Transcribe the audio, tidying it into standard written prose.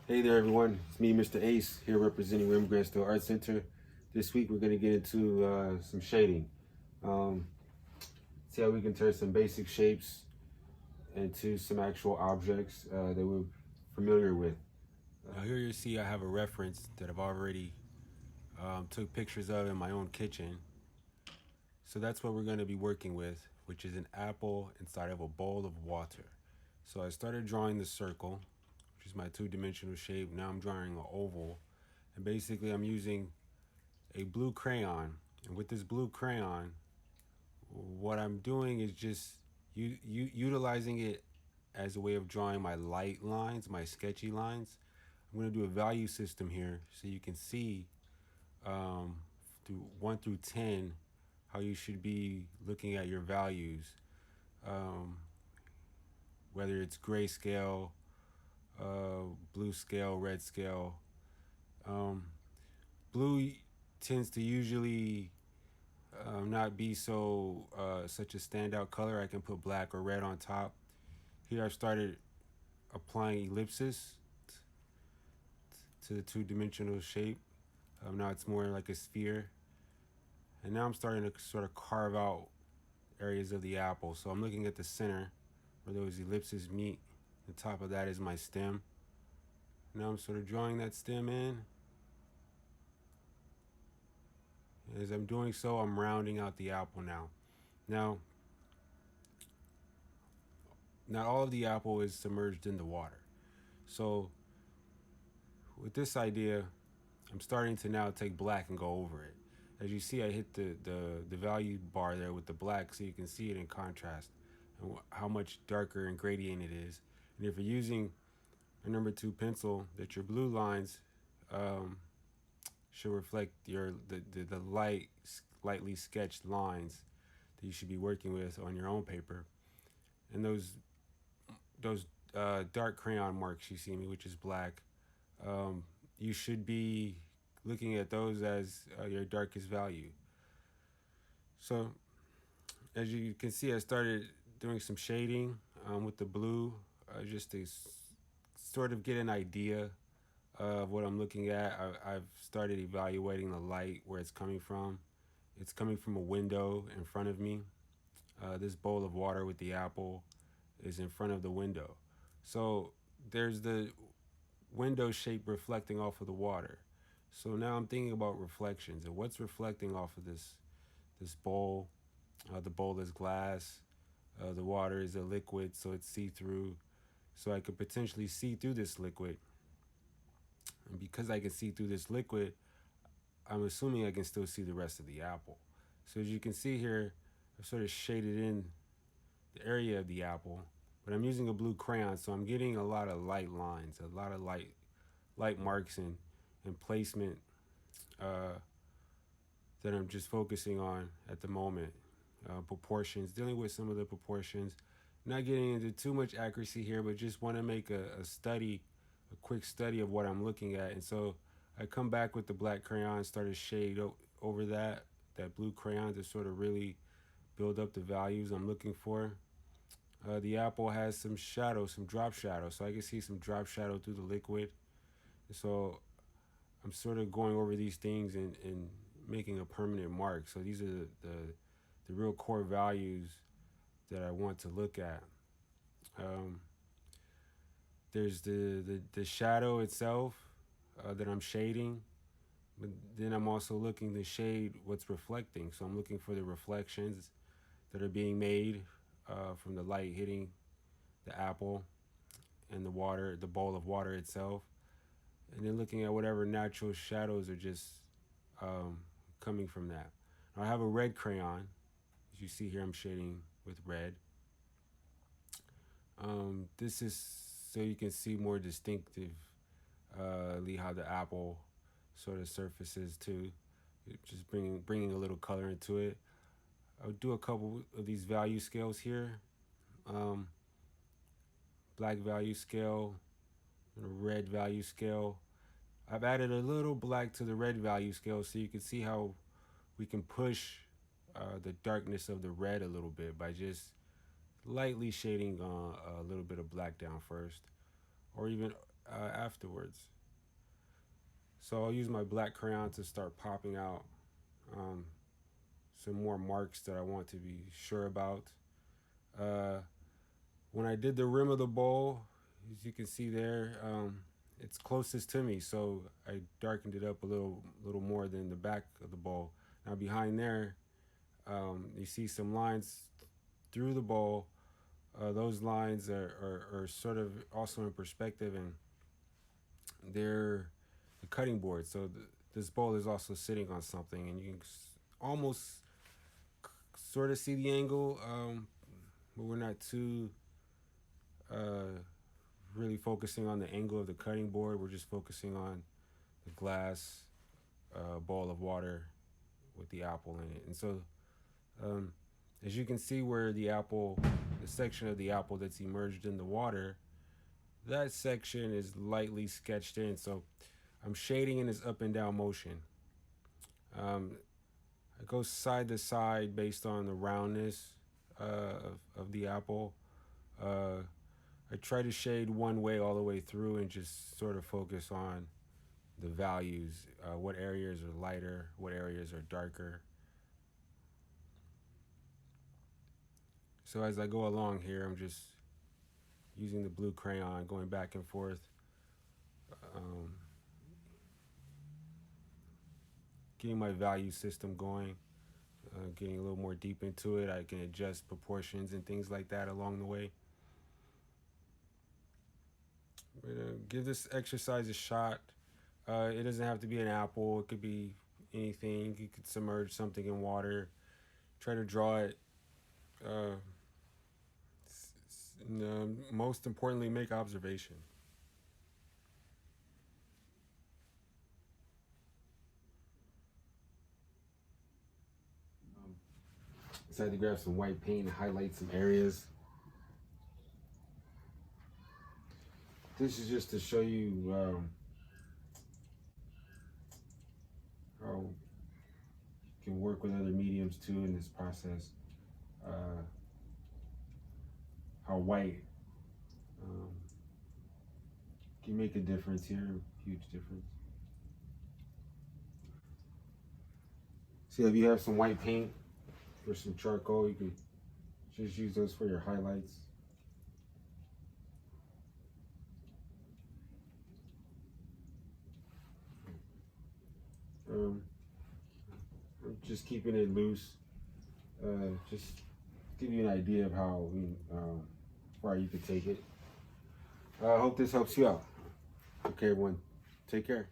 Hey there, everyone. It's me, Mr. Ace, here representing Rim Grandstill Art Center. This week, we're going to get into some shading. Um, See how we can turn some basic shapes into some actual objects that we're familiar with. Now here you see I have a reference that I've already took pictures of in my own kitchen. So that's what we're going to be working with, which is an apple inside of a bowl of water. So I started drawing the circle, which is my two-dimensional shape. Now I'm drawing an oval. And basically I'm using a blue crayon. And with this blue crayon, what I'm doing is just utilizing it as a way of drawing my light lines, my sketchy lines. I'm going to do a value system here so you can see through 1 through 10 how you should be looking at your values, um, whether it's grayscale, blue scale, red scale. Um, Blue tends to usually not be such a standout color. I can put black or red on top. Here I've started applying ellipses to the two-dimensional shape. Now it's more like a sphere. And now I'm starting to sort of carve out areas of the apple. So I'm looking at the center where those ellipses meet. The top of that is my stem. Now I'm sort of drawing that stem in. As I'm doing so, I'm rounding out the apple now. Now, not all of the apple is submerged in the water. So with this idea, I'm starting to now take black and go over it. As you see, I hit the value bar there with the black so you can see it in contrast and how much darker and gradient it is. And if you're using a number 2 pencil, that your blue lines um, should reflect the lightly sketched lines that you should be working with on your own paper. And those dark crayon marks you see me, which is black, um, you should be looking at those as your darkest value. So as you can see, I started doing some shading with the blue just to sort of get an idea of what I'm looking at. I've started evaluating the light, where it's coming from. It's coming from a window in front of me. This bowl of water with the apple is in front of the window. So there's the window shape reflecting off of the water. So now I'm thinking about reflections and what's reflecting off of this bowl. The bowl is glass. The water is a liquid, so it's see-through. So I could potentially see through this liquid. And because I can see through this liquid, I'm assuming I can still see the rest of the apple. So as you can see here, I've sort of shaded in the area of the apple, but I'm using a blue crayon, so I'm getting a lot of light lines, a lot of light marks and placement uh, that I'm just focusing on at the moment. Proportions, dealing with some of the proportions, not getting into too much accuracy here, but just want to make a quick study of what I'm looking at. And so I come back with the black crayon, started shade over that blue crayon to sort of really build up the values I'm looking for. The apple has some shadow, some drop shadow, so I can see some drop shadow through the liquid. So I'm sort of going over these things and making a permanent mark. So these are the real core values that I want to look at. Um, there's the shadow itself that I'm shading, but then I'm also looking to shade what's reflecting. So I'm looking for the reflections that are being made from the light hitting the apple and the water, the bowl of water itself, and then looking at whatever natural shadows are just um, coming from that. Now I have a red crayon. As you see here, I'm shading with red. This is so you can see more distinctively how the apple sort of surfaces too. Just bringing a little color into it. I'll do a couple of these value scales here. Um, Black value scale, red value scale. I've added a little black to the red value scale so you can see how we can push the darkness of the red a little bit by just lightly shading a little bit of black down first, or even afterwards. So I'll use my black crayon to start popping out um, some more marks that I want to be sure about. Uh, when I did the rim of the bowl, as you can see there, it's closest to me, so I darkened it up a little more than the back of the bowl. Now behind there, you see some lines through the bowl. Those lines are sort of also in perspective, and they're the cutting board. So this bowl is also sitting on something, and you can almost sort of see the angle, but we're not too really focusing on the angle of the cutting board. We're just focusing on the glass bowl of water with the apple in it. And so as you can see where the section of the apple that's immersed in the water, that section is lightly sketched in. So I'm shading in this up and down motion. I go side to side based on the roundness of the apple. I try to shade one way all the way through and just sort of focus on the values, what areas are lighter, what areas are darker. So as I go along here, I'm just using the blue crayon, going back and forth, getting my value system going, getting a little more deep into it. I can adjust proportions and things like that along the way. Give this exercise a shot. It doesn't have to be an apple. It could be anything. You could submerge something in water. Try to draw it. Most importantly, make observation. Decided to grab some white paint and highlight some areas. This is just to show you how you can work with other mediums too in this process. How white can make a difference here, a huge difference. See, if you have some white paint or some charcoal, you can just use those for your highlights. I'm just keeping it loose, just give you an idea of how far you could take it. I hope this helps you out. Okay, everyone, take care.